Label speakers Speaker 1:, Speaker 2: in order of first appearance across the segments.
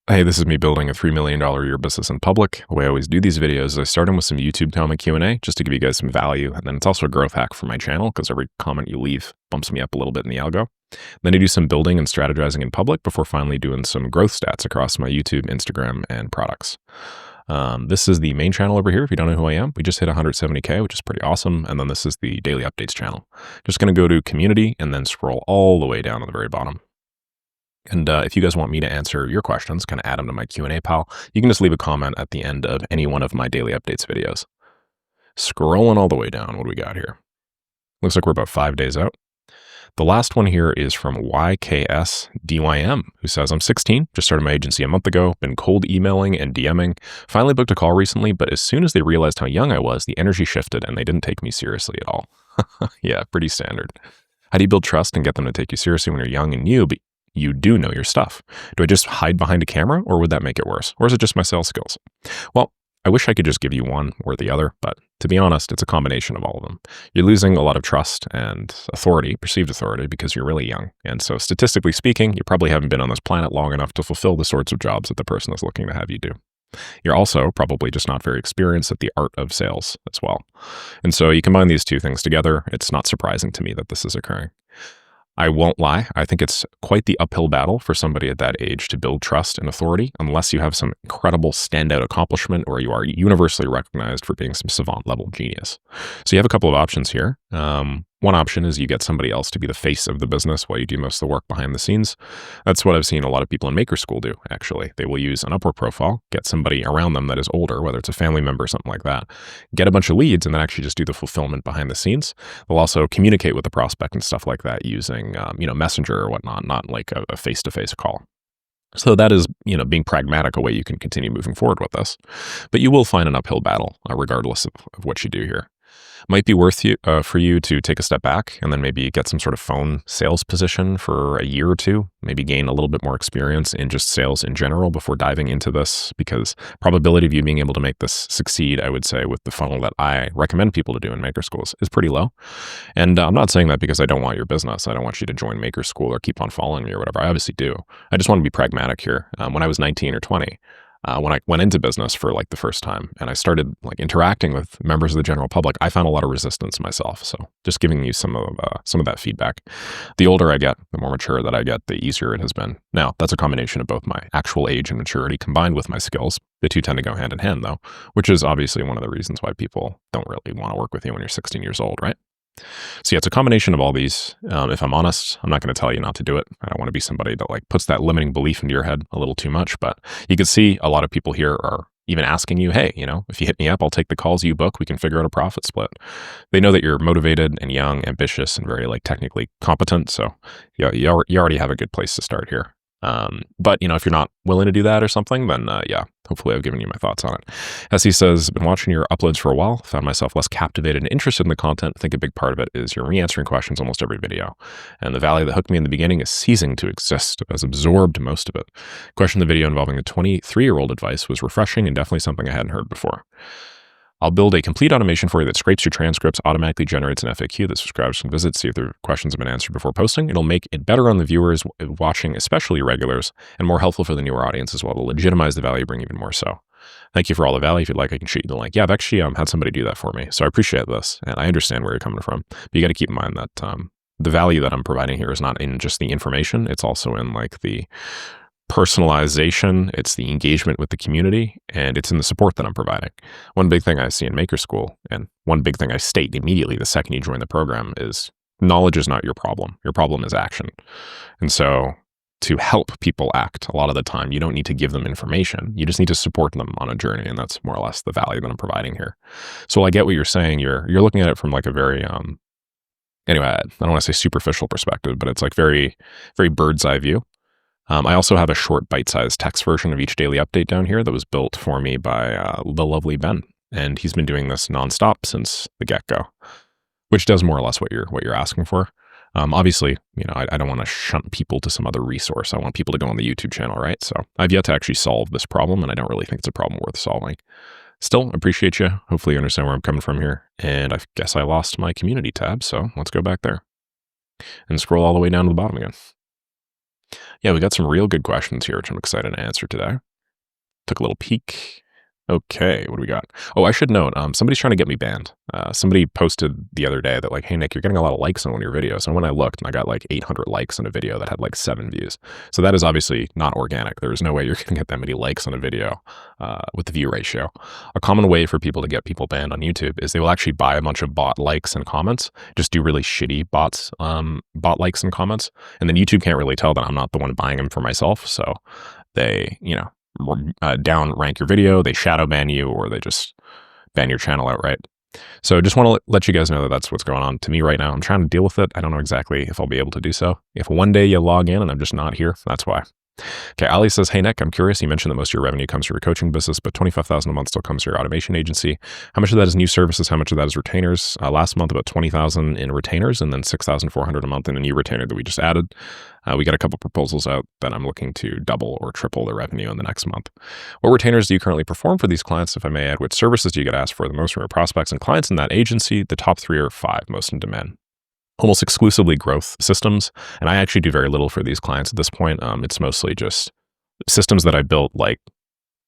Speaker 1: Hey, this is me building a $3 million a year business in public. The way I always do these videos is I start them with some YouTube comment Q&A just to give you guys some value. And then it's also a growth hack for my channel because every comment you leave bumps me up a little bit in the algo. Then I do some building and strategizing in public before finally doing some growth stats across my YouTube, Instagram, and products. This is the main channel over here. If you don't know who I am, we just hit 170K, which is pretty awesome. And then this is the daily updates channel. Just going to go to community and then scroll all the way down to the very bottom. And if you guys want me to answer your questions, kind of add them to my Q&A pile, you can just leave a comment at the end of any one of my daily updates videos. Scrolling all the way down, what do we got here? Looks like we're about 5 days out. The last one here is from YKSDYM, who says, I'm 16, just started my agency a month ago, been cold emailing and DMing, finally booked a call recently, but as soon as they realized how young I was, the energy shifted and they didn't take me seriously at all. Yeah, pretty standard. How do you build trust and get them to take you seriously when you're young and new, but you do know your stuff? Do I just hide behind a camera, or would that make it worse? Or is it just my sales skills? Well, I wish I could just give you one or the other, but to be honest, it's a combination of all of them. You're losing a lot of trust and authority, perceived authority, because you're really young. And so statistically speaking, you probably haven't been on this planet long enough to fulfill the sorts of jobs that the person is looking to have you do. You're also probably just not very experienced at the art of sales as well. And so you combine these two things together, it's not surprising to me that this is occurring. I won't lie, I think it's quite the uphill battle for somebody at that age to build trust and authority unless you have some incredible standout accomplishment or you are universally recognized for being some savant level genius. So you have a couple of options here. One option is you get somebody else to be the face of the business while you do most of the work behind the scenes. That's what I've seen a lot of people in Maker School do, actually. They will use an Upwork profile, get somebody around them that is older, whether it's a family member or something like that, get a bunch of leads, and then actually just do the fulfillment behind the scenes. They'll also communicate with the prospect and stuff like that using, Messenger or whatnot, not like a face-to-face call. So that is, being pragmatic, a way you can continue moving forward with this. But you will find an uphill battle, regardless of what you do here. Might be worth for you to take a step back and then maybe get some sort of phone sales position for a year or two, maybe gain a little bit more experience in just sales in general before diving into this, because probability of you being able to make this succeed, I would say, with the funnel that I recommend people to do in Maker Schools is pretty low. And I'm not saying that because I don't want your business. I don't want you to join Maker School or keep on following me or whatever. I obviously do. I just want to be pragmatic here. When I was 19 or 20, when I went into business for like the first time and I started like interacting with members of the general public, I found a lot of resistance myself. So just giving you some of that feedback. The older I get, the more mature that I get, the easier it has been. Now, that's a combination of both my actual age and maturity combined with my skills. The two tend to go hand in hand though, which is obviously one of the reasons why people don't really want to work with you when you're 16 years old, right? So yeah, it's a combination of all these. If I'm honest, I'm not going to tell you not to do it. I don't want to be somebody that like puts that limiting belief into your head a little too much, but you can see a lot of people here are even asking you, hey, if you hit me up, I'll take the calls you book. We can figure out a profit split. They know that you're motivated and young, ambitious, and very like technically competent. So yeah, you already have a good place to start here. But if you're not willing to do that or something, then hopefully I've given you my thoughts on it. As he says, been watching your uploads for a while, found myself less captivated and interested in the content. I think a big part of it is you're re-answering questions almost every video. And the value that hooked me in the beginning is ceasing to exist. I was absorbed most of it. Question in the video involving the 23-year-old advice was refreshing and definitely something I hadn't heard before. I'll build a complete automation for you that scrapes your transcripts, automatically generates an FAQ that subscribers can visit, see if their questions have been answered before posting. It'll make it better on the viewers watching, especially regulars, and more helpful for the newer audience as well to legitimize the value, bring even more so. Thank you for all the value. If you'd like, I can shoot you the link. Yeah, I've actually had somebody do that for me, so I appreciate this, and I understand where you're coming from. But you got to keep in mind that the value that I'm providing here is not in just the information. It's also in like the personalization, it's the engagement with the community, and it's in the support that I'm providing. One big thing I see in Maker School, and one big thing I state immediately the second you join the program, is knowledge is not your problem. Your problem is action. And so to help people act, a lot of the time, you don't need to give them information. You just need to support them on a journey, and that's more or less the value that I'm providing here. So I get what you're saying. You're looking at it from like a very, anyway, I don't want to say superficial perspective, but it's like very, very bird's eye view. I also have a short bite-sized text version of each daily update down here that was built for me by the lovely Ben. And he's been doing this nonstop since the get-go, which does more or less what you're asking for. Obviously, I don't want to shunt people to some other resource. I want people to go on the YouTube channel, right? So I've yet to actually solve this problem, and I don't really think it's a problem worth solving. Still, appreciate you. Hopefully you understand where I'm coming from here. And I guess I lost my community tab, so let's go back there and scroll all the way down to the bottom again. Yeah, we got some real good questions here, which I'm excited to answer today. Took a little peek. Okay, what do we got? Oh, I should note, somebody's trying to get me banned. Somebody posted the other day that like, hey, Nick, you're getting a lot of likes on one of your videos. And when I looked, and I got like 800 likes on a video that had like 7 views. So that is obviously not organic. There is no way you're going to get that many likes on a video with the view ratio. A common way for people to get people banned on YouTube is they will actually buy a bunch of bot likes and comments, just do really shitty bot likes and comments. And then YouTube can't really tell that I'm not the one buying them for myself. So they, down rank your video, they shadow ban you, or they just ban your channel outright. So just want to let you guys know that that's what's going on to me right now. I'm trying to deal with it. I don't know exactly if I'll be able to do so. If one day you log in and I'm just not here, that's why. Okay, Ali says, hey, Nick, I'm curious. You mentioned that most of your revenue comes from your coaching business, but $25,000 a month still comes from your automation agency. How much of that is new services? How much of that is retainers? Last month, about $20,000 in retainers, and then $6,400 a month in a new retainer that we just added. We got a couple proposals out that I'm looking to double or triple the revenue in the next month. What retainers do you currently perform for these clients? If I may add, which services do you get asked for the most from your prospects and clients in that agency? The top 3 or 5 most in demand. Almost exclusively growth systems. And I actually do very little for these clients at this point. It's mostly just systems that I built like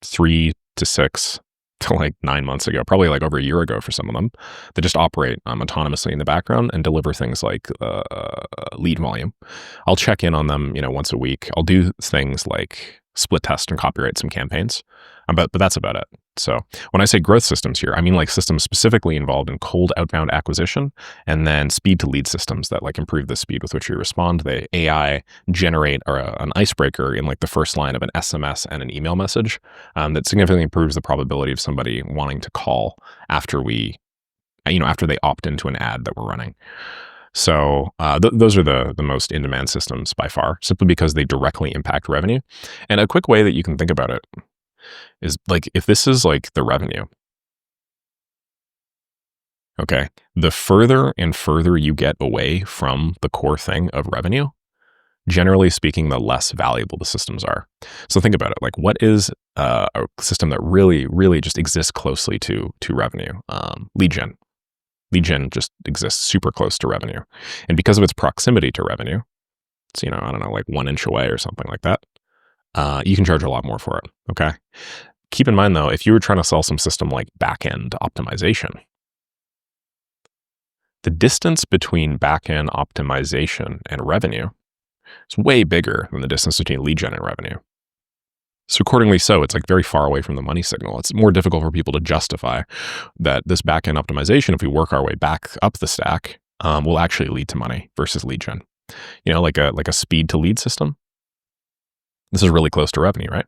Speaker 1: 3 to 6 to like 9 months ago, probably like over a year ago for some of them, that just operate autonomously in the background and deliver things like lead volume. I'll check in on them, once a week. I'll do things like split test and copyright some campaigns, but that's about it. So when I say growth systems here, I mean like systems specifically involved in cold outbound acquisition and then speed to lead systems that like improve the speed with which you respond. They AI generate an icebreaker in like the first line of an SMS and an email message that significantly improves the probability of somebody wanting to call after after they opt into an ad that we're running. So those are the most in-demand systems by far, simply because they directly impact revenue. And a quick way that you can think about it is like, if this is like the revenue, okay, the further and further you get away from the core thing of revenue, generally speaking, the less valuable the systems are. So think about it. Like, what is a system that really, really just exists closely to revenue? Lead gen. Lead gen just exists super close to revenue. And because of its proximity to revenue, it's, I don't know, like 1 inch away or something like that, you can charge a lot more for it, okay? Keep in mind, though, if you were trying to sell some system like back-end optimization, the distance between back-end optimization and revenue is way bigger than the distance between lead gen and revenue. So accordingly, it's like very far away from the money signal. It's more difficult for people to justify that this back-end optimization, if we work our way back up the stack, will actually lead to money versus lead gen. Like a speed to lead system. This is really close to revenue, right?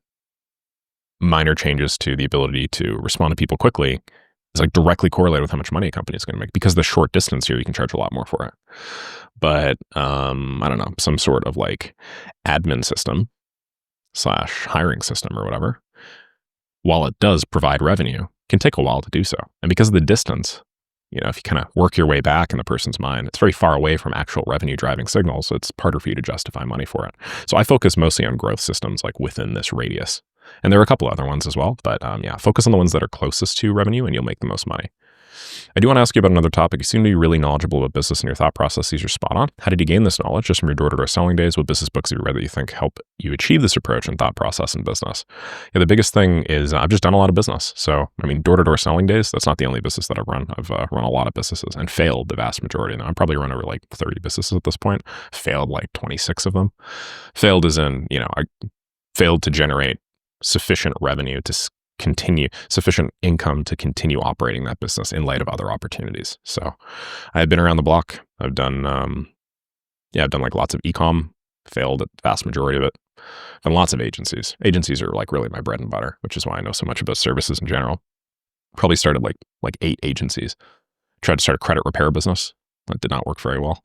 Speaker 1: Minor changes to the ability to respond to people quickly is like directly correlated with how much money a company is going to make. Because of the short distance here, you can charge a lot more for it. But I don't know, some sort of like admin system / hiring system or whatever, while it does provide revenue, can take a while to do so. And because of the distance, if you kind of work your way back in the person's mind, it's very far away from actual revenue driving signals. So it's harder for you to justify money for it. So I focus mostly on growth systems like within this radius. And there are a couple other ones as well, but focus on the ones that are closest to revenue and you'll make the most money. I do want to ask you about another topic. You seem to be really knowledgeable about business and your thought processes are spot on. How did you gain this knowledge? Just from your door-to-door selling days? What business books have you read that you think help you achieve this approach and thought process in business? Yeah, the biggest thing is I've just done a lot of business. So, door-to-door selling days, that's not the only business that I've run. I've run a lot of businesses and failed the vast majority of them. I've probably run over like 30 businesses at this point. Failed like 26 of them. Failed as in, I failed to generate sufficient revenue to sufficient income to continue operating that business in light of other opportunities. So I had been around the block. I've done, I've done like lots of e-com, failed at the vast majority of it. And lots of agencies. Agencies are like really my bread and butter, which is why I know so much about services in general. Probably started like 8 agencies. Tried to start a credit repair business. That did not work very well.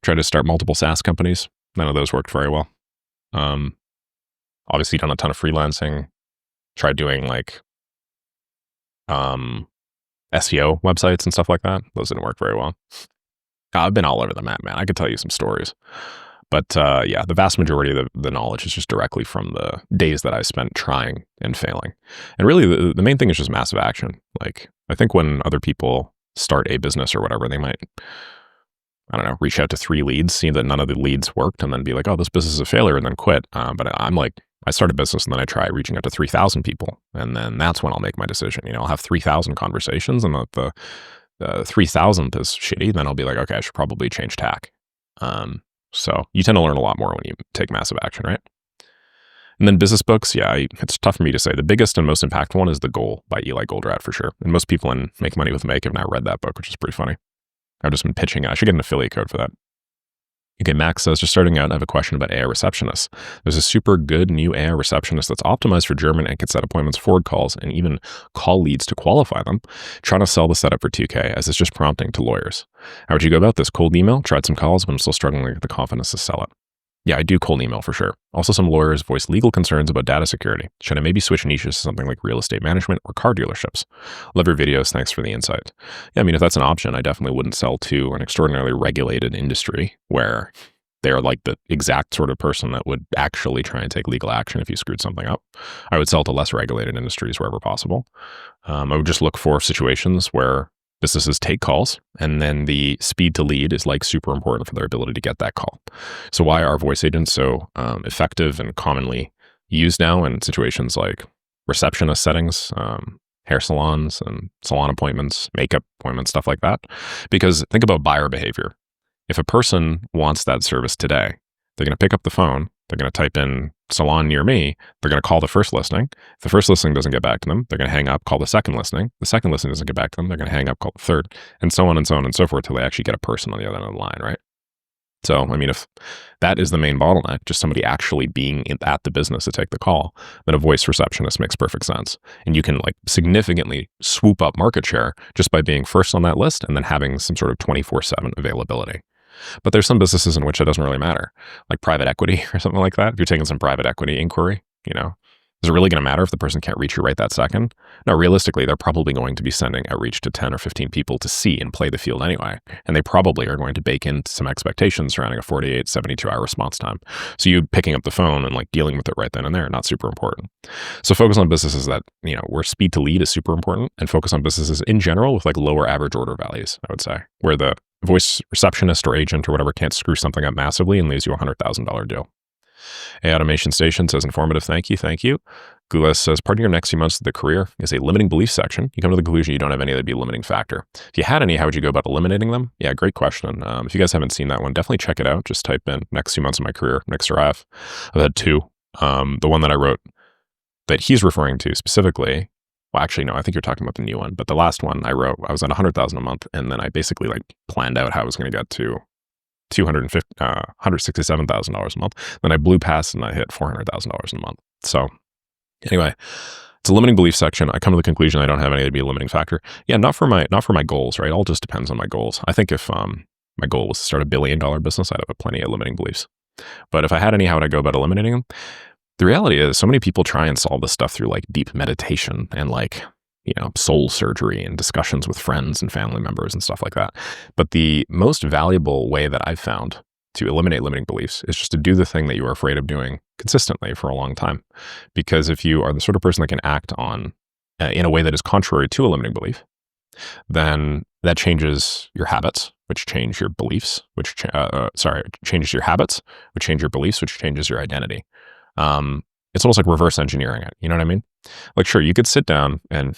Speaker 1: Tried to start multiple SaaS companies. None of those worked very well. Obviously done a ton of freelancing. Tried doing like SEO websites and stuff like that. Those didn't work very well. I've been all over the map, man. I could tell you some stories. But the vast majority of the knowledge is just directly from the days that I spent trying and failing. And really, the main thing is just massive action. Like, I think when other people start a business or whatever, they might I don't know, reach out to 3 leads, see that none of the leads worked, and then be like, oh, this business is a failure, and then quit. But I'm like, I start a business and then I try reaching out to 3,000 people. And then that's when I'll make my decision. I'll have 3,000 conversations, and the 3,000th is shitty. Then I'll be like, okay, I should probably change tack. So you tend to learn a lot more when you take massive action, right? And then business books, yeah, it's tough for me to say. The biggest and most impactful one is The Goal by Eli Goldratt for sure. And most people in Make Money with Make have now read that book, which is pretty funny. I've just been pitching it. I should get an affiliate code for that. Okay, Max says, just starting out, I have a question about AI receptionists. There's a super good new AI receptionist that's optimized for German and can set appointments, forward calls, and even call leads to qualify them. Trying to sell the setup for 2K as it's just prompting to lawyers. How would you go about this? Cold email? Tried some calls, but I'm still struggling to get the confidence to sell it. Yeah, I do cold email for sure. Also, some lawyers voice legal concerns about data security. Should I maybe switch niches to something like real estate management or car dealerships? Love your videos. Thanks for the insight. Yeah, I mean, if that's an option, I definitely wouldn't sell to an extraordinarily regulated industry where they're like the exact sort of person that would actually try and take legal action if you screwed something up. I would sell to less regulated industries wherever possible. I would just look for situations where businesses take calls, and then the speed to lead is like super important for their ability to get that call. So why are voice agents so effective and commonly used now in situations like receptionist settings, hair salons and salon appointments, makeup appointments, stuff like that? Because think about buyer behavior. If a person wants that service today, they're going to pick up the phone, they're going to type in salon near me, they're going to call the first listing. If the first listing doesn't get back to them, they're going to hang up, call the second listing. The second listing doesn't get back to them, they're going to hang up, call the third, and so on and so on and so forth till they actually get a person on the other end of the line, right? So, I mean, if that is the main bottleneck, just somebody actually being at the business to take the call, then a voice receptionist makes perfect sense. And you can like significantly swoop up market share just by being first on that list and then having some sort of 24/7 availability. But there's some businesses in which it doesn't really matter, like private equity or something like that. If you're taking some private equity inquiry, is it really going to matter if the person can't reach you right that second? No, realistically, they're probably going to be sending outreach to 10 or 15 people to see and play the field anyway. And they probably are going to bake in some expectations surrounding a 48, 72-hour response time. So you picking up the phone and like dealing with it right then and there, not super important. So focus on businesses that, where speed to lead is super important, and focus on businesses in general with like lower average order values, I would say, where the voice receptionist or agent or whatever can't screw something up massively and leaves you a $100,000 deal. A Automation Station says, informative, thank you. Gulas says, part of your next few months of the career is a limiting belief section. You come to the conclusion you don't have any that would be a limiting factor. If you had any, how would you go about eliminating them? Yeah, great question. If you guys haven't seen that one, definitely check it out. Just type in next few months of my career, next Saraev. I've had 2. The one that I wrote that he's referring to specifically, well, actually, no, I think you're talking about the new one, but the last one I wrote, I was at 100,000 a month, and then I basically like planned out how I was going to get to $167,000 a month. Then I blew past and I hit $400,000 a month. So anyway, it's a limiting belief section. I come to the conclusion I don't have any to be a limiting factor. Yeah, not for my goals, right? All just depends on my goals. I think if my goal was to start $1 billion business, I'd have plenty of limiting beliefs. But if I had any, how would I go about eliminating them? The reality is so many people try and solve this stuff through like deep meditation and like, soul surgery and discussions with friends and family members and stuff like that. But the most valuable way that I've found to eliminate limiting beliefs is just to do the thing that you are afraid of doing consistently for a long time. Because if you are the sort of person that can act on in a way that is contrary to a limiting belief, then that changes your habits, which change your beliefs, changes your habits, which change your beliefs, which changes your identity. It's almost like reverse engineering it. You know what I mean? Like, sure, you could sit down and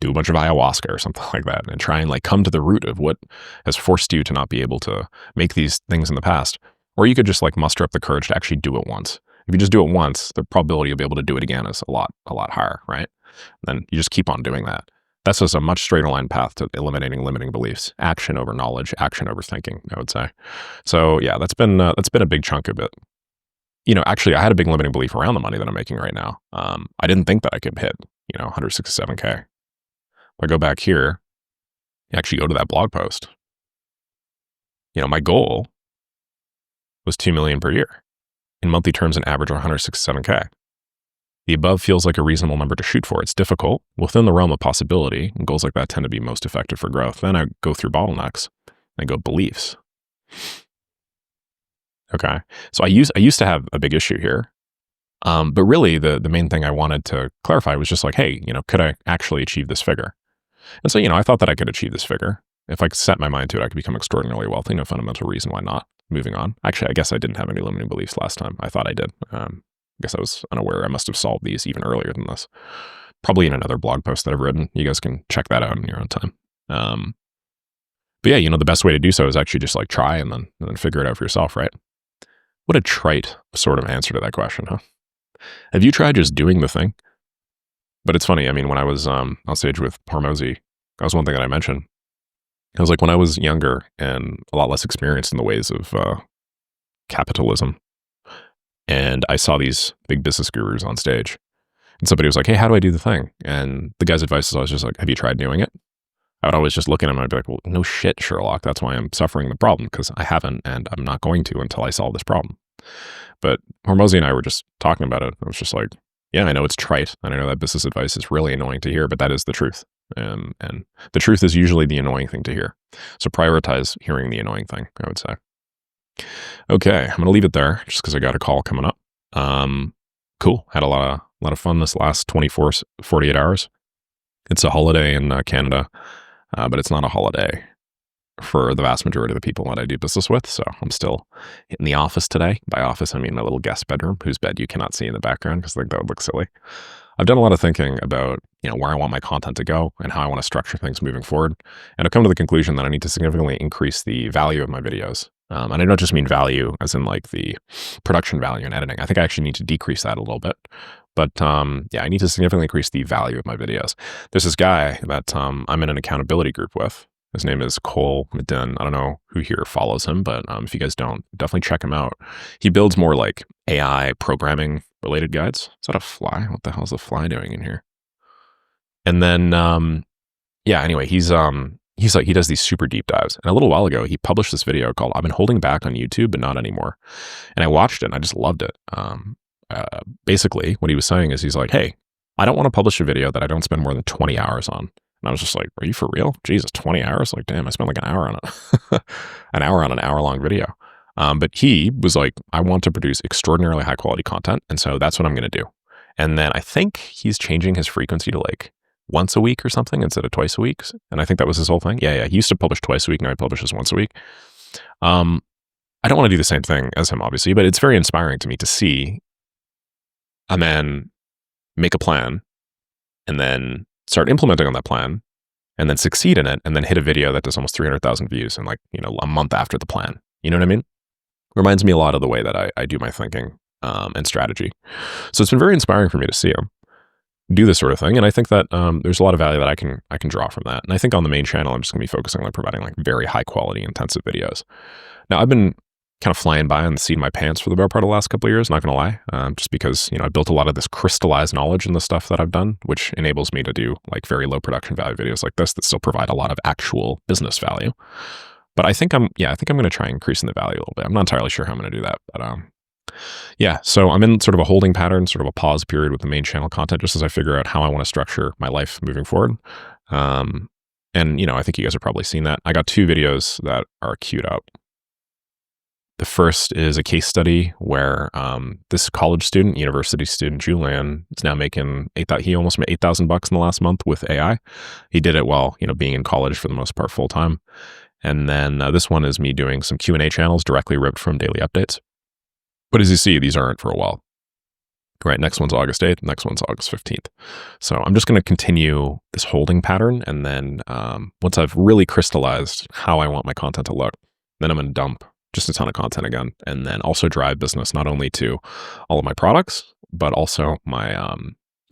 Speaker 1: do a bunch of ayahuasca or something like that and try and like come to the root of what has forced you to not be able to make these things in the past. Or you could just like muster up the courage to actually do it once. If you just do it once, the probability you'll be able to do it again is a lot higher, right? Then you just keep on doing that. That's just a much straighter line path to eliminating limiting beliefs. Action over knowledge, action over thinking, I would say. So yeah, that's been a big chunk of it. Actually, I had a big limiting belief around the money that I'm making right now. I didn't think that I could hit, 167K. If I go back here, you actually go to that blog post. My goal was 2 million per year. In monthly terms, an average of 167K. The above feels like a reasonable number to shoot for. It's difficult, within the realm of possibility, and goals like that tend to be most effective for growth. Then I go through bottlenecks and go beliefs. Okay. So I used to have a big issue here. But really the main thing I wanted to clarify was just like, hey, could I actually achieve this figure? And so, I thought that I could achieve this figure. If I set my mind to it, I could become extraordinarily wealthy. No fundamental reason why not. Moving on. Actually, I guess I didn't have any limiting beliefs last time. I thought I did. I guess I was unaware. I must have solved these even earlier than this. Probably in another blog post that I've written. You guys can check that out in your own time. But yeah, the best way to do so is actually just like try and then figure it out for yourself, right? What a trite sort of answer to that question, huh? Have you tried just doing the thing? But it's funny. I mean, when I was on stage with Hormozy, that was one thing that I mentioned. I was like, when I was younger and a lot less experienced in the ways of capitalism, and I saw these big business gurus on stage, and somebody was like, hey, how do I do the thing? And the guy's advice is always just like, have you tried doing it? I would always just look at him and I'd be like, well, no shit, Sherlock. That's why I'm suffering the problem, because I haven't, and I'm not going to until I solve this problem. But Hormozy and I were just talking about it. I was just like, yeah, I know it's trite, and I know that business advice is really annoying to hear, but that is the truth. And the truth is usually the annoying thing to hear. So prioritize hearing the annoying thing, I would say. Okay, I'm going to leave it there just because I got a call coming up. Cool. Had a lot of fun this last 48 hours. It's a holiday in Canada, but it's not a holiday for the vast majority of the people that I do business with. So I'm still in the office today. By office, I mean my little guest bedroom, whose bed you cannot see in the background because that would look silly. I've done a lot of thinking about, where I want my content to go and how I want to structure things moving forward. And I've come to the conclusion that I need to significantly increase the value of my videos. And I don't just mean value as in like the production value and editing. I think I actually need to decrease that a little bit. But yeah, I need to significantly increase the value of my videos. There's this guy that I'm in an accountability group with. His name is Cole Medin. I don't know who here follows him, but if you guys don't, definitely check him out. He builds more like AI programming related guides. Is that a fly? What the hell is the fly doing in here? And then, yeah, anyway, he's like, he does these super deep dives. And a little while ago, he published this video called I've Been Holding Back on YouTube, but Not Anymore. And I watched it and I just loved it. Basically, what he was saying is he's like, hey, I don't want to publish a video that I don't spend more than 20 hours on. And I was just like, are you for real? Jesus, 20 hours? Like, damn, I spent like an hour on it. An hour on an hour-long video. But he was like, I want to produce extraordinarily high-quality content, and so that's what I'm going to do. And then I think he's changing his frequency to like once a week or something instead of twice a week. And I think that was his whole thing. Yeah. He used to publish twice a week. Now he publishes once a week. I don't want to do the same thing as him, obviously, but it's very inspiring to me to see a man make a plan and then start implementing on that plan and then succeed in it and then hit a video that does almost 300,000 views in like, a month after the plan. You know what I mean? Reminds me a lot of the way that I do my thinking and strategy. So it's been very inspiring for me to see him do this sort of thing. And I think that there's a lot of value that I can draw from that. And I think on the main channel, I'm just gonna be focusing on providing like very high quality, intensive videos. Now I've been kind of flying by on the seat of my pants for the better part of the last couple of years, not gonna lie, just because, I built a lot of this crystallized knowledge in the stuff that I've done, which enables me to do like very low production value videos like this that still provide a lot of actual business value. But I think I'm going to try increasing the value a little bit. I'm not entirely sure how I'm going to do that, but yeah. So I'm in sort of a holding pattern, sort of a pause period with the main channel content, just as I figure out how I want to structure my life moving forward. And I think you guys have probably seen that. I got 2 videos that are queued up. The first is a case study where this college student, university student, Julian, is now making he almost made $8,000 in the last month with AI. He did it while being in college for the most part full time. And then this one is me doing some Q&A channels directly ripped from daily updates. But as you see, these aren't for a while. Right, next one's August 8th, next one's August 15th. So I'm just going to continue this holding pattern. And then once I've really crystallized how I want my content to look, then I'm going to dump just a ton of content again. And then also drive business, not only to all of my products, but also my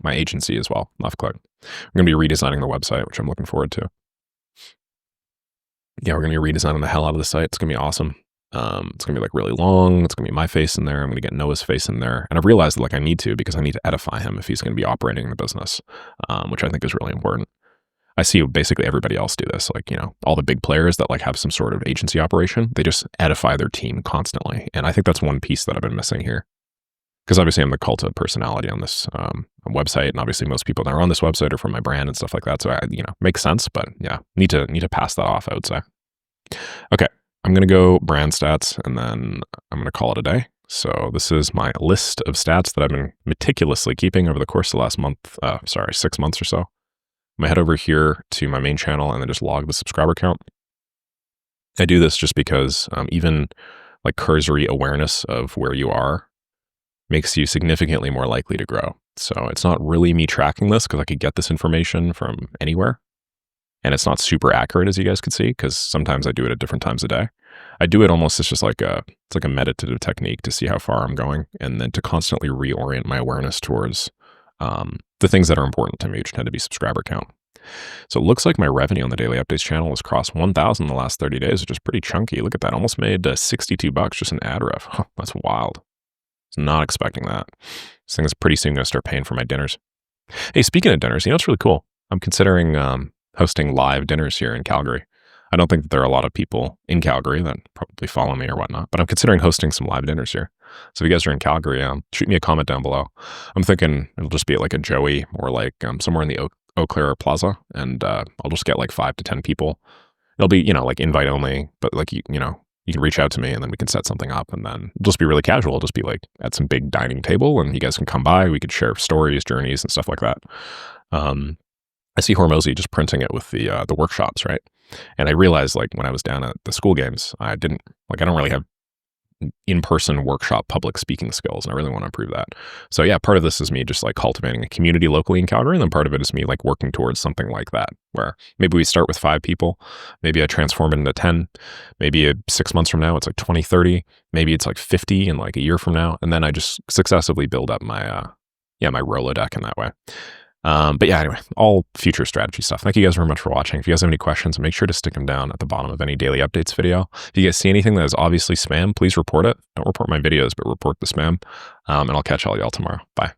Speaker 1: my agency as well, LeftClick. We're going to be redesigning the website, which I'm looking forward to. Yeah, we're going to be redesigning the hell out of the site. It's going to be awesome. It's going to be like really long. It's going to be my face in there. I'm going to get Noah's face in there. And I've realized that like I need to, because I need to edify him if he's going to be operating the business, which I think is really important. I see basically everybody else do this. Like, all the big players that like have some sort of agency operation, they just edify their team constantly. And I think that's one piece that I've been missing here. Because obviously I'm the cult of personality on this website, and obviously most people that are on this website are from my brand and stuff like that. So I, makes sense, but yeah, need to pass that off, I would say. Okay, I'm gonna go brand stats, and then I'm gonna call it a day. So this is my list of stats that I've been meticulously keeping over the course of the last 6 months or so. I'm gonna head over here to my main channel and then just log the subscriber count. I do this just because even like cursory awareness of where you are makes you significantly more likely to grow. So it's not really me tracking this because I could get this information from anywhere. And it's not super accurate, as you guys could see, because sometimes I do it at different times of day. I do it almost as just like it's like a meditative technique to see how far I'm going, and then to constantly reorient my awareness towards the things that are important to me, which tend to be subscriber count. So it looks like my revenue on the Daily Updates channel has crossed 1,000 in the last 30 days, which is pretty chunky. Look at that. Almost made $62 just in ad rev. Huh, that's wild. I was not expecting that. This thing is pretty soon going to start paying for my dinners. Hey, speaking of dinners, it's really cool. I'm considering hosting live dinners here in Calgary. I don't think that there are a lot of people in Calgary that probably follow me or whatnot, but I'm considering hosting some live dinners here. So if you guys are in Calgary, shoot me a comment down below. I'm thinking it'll just be at like a Joey or like somewhere in the Eau Claire Plaza, and I'll just get like 5 to 10 people. It'll be, like invite only, but like, you can reach out to me and then we can set something up, and then it'll just be really casual. It'll just be like at some big dining table and you guys can come by. We could share stories, journeys, and stuff like that. I see Hormozy just printing it with the workshops, right? And I realized like when I was down at the school games, I don't really have in-person workshop public speaking skills, and I really want to improve that. So yeah, part of this is me just like cultivating a community locally in Calgary, and then part of it is me like working towards something like that, where maybe we start with 5 people, maybe I transform it into 10, maybe 6 months from now it's like 20, 30, maybe it's like 50 in like a year from now, and then I just successively build up my my Rolodeck in that way. But yeah, anyway, all future strategy stuff. Thank you guys very much for watching. If you guys have any questions, make sure to stick them down at the bottom of any daily updates video. If you guys see anything that is obviously spam, please report it. Don't report my videos, but report the spam. And I'll catch all y'all tomorrow. Bye.